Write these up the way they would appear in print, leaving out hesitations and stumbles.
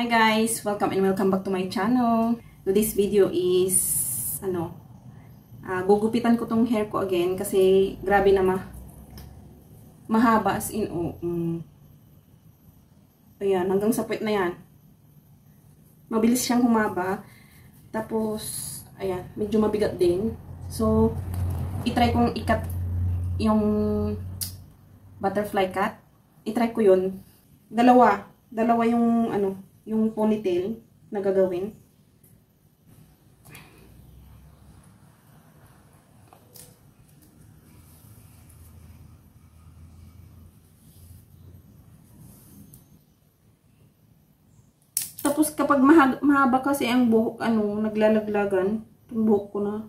Hi guys! Welcome and welcome back to my channel. Today's video is gugupitan ko tong hair ko again kasi grabe na mahaba as in ayan, hanggang sa puwet na yan. Mabilis siyang humaba. Tapos ayan, medyo mabigat din. So i-try kong ikat yung butterfly cut. I-try ko yun. Dalawa yung yung ponytail na gagawin. Tapos kapag mahaba kasi ang buhok, naglalaglagan, yung buhok ko na.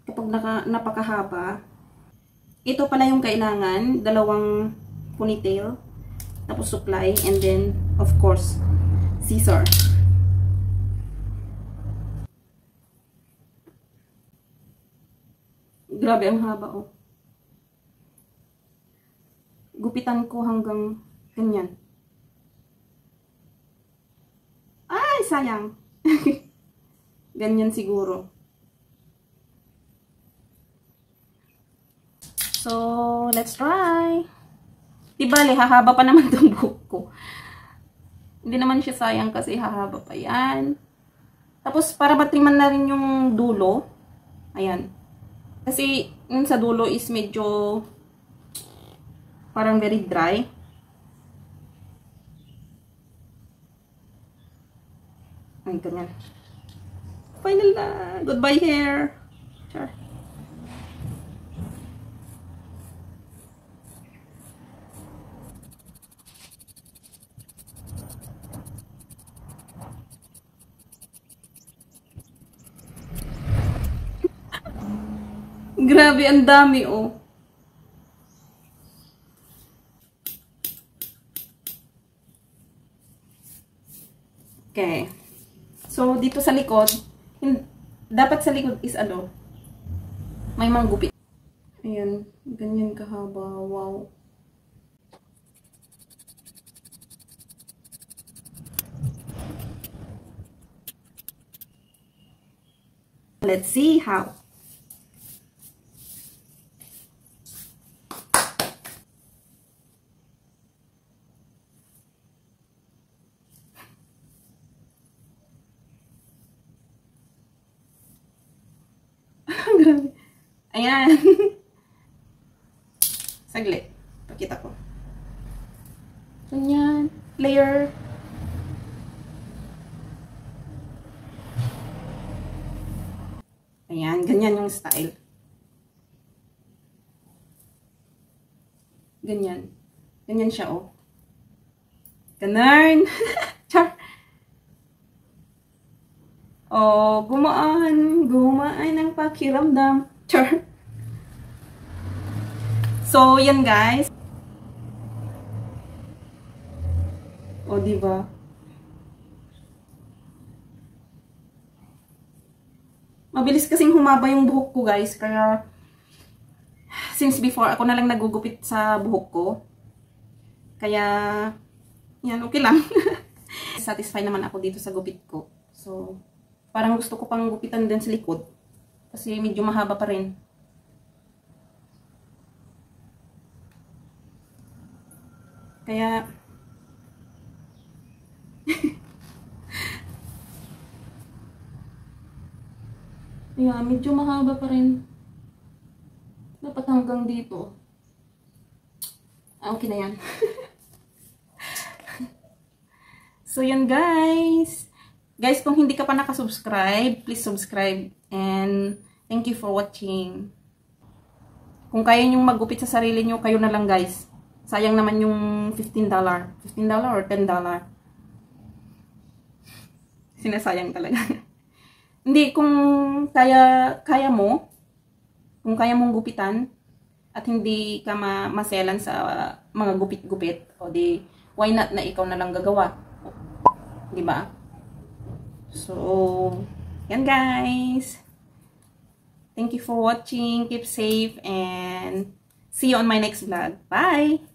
Kapag napakahaba, ito pala yung kailangan, dalawang ponytail, tapos supply, and then, of course, scissor. Grabe ang haba, oh. Gupitan ko hanggang ganyan. Ay, sayang. Ganyan siguro. So, let's try. Di bale, hahaba pa naman itong buhok ko. Hindi naman siya sayang kasi hahaba pa yan. Tapos, para matriman na rin yung dulo. Ayan. Kasi, yung sa dulo is medyo parang very dry. Ay, ganyan. Final na. Goodbye hair. Char. Grabe, ang dami, oh. Okay. So, dito sa likod, dapat sa likod is may mga gupit. Ayan, ganyan kahaba. Wow. Let's see how. Ayan. Saglit. Pakita ko. Ganyan. Layer. Ayan. Ganyan yung style. Ganyan. Ganyan siya, oh. Ganun. Char. Oh, gumaan. Gumaan ang pakiramdam. Char. So, yan guys. O, diba? Mabilis kasing humaba yung buhok ko, guys. Kaya, since before, ako na lang nagugupit sa buhok ko. Kaya, yan, okay lang. Satisfied naman ako dito sa gupit ko. So, parang gusto ko pang gupitan din sa likod. Kasi medyo mahaba pa rin. Kaya, yeah, medyo mahaba pa rin. Dapat hanggang dito. Okay na yan. So, yun guys. Guys, kung hindi ka pa nakasubscribe, please subscribe. And thank you for watching. Kung kaya nyong maggupit sa sarili nyo, kayo na lang guys. Sayang naman yung $15. $15 or $10. Sinasayang talaga. Hindi, kung kaya mo, kung kaya mong gupitan, at hindi ka maselan sa mga gupit-gupit, o di, why not na ikaw na lang gagawa? Diba? So, yan guys. Thank you for watching. Keep safe and see you on my next vlog. Bye!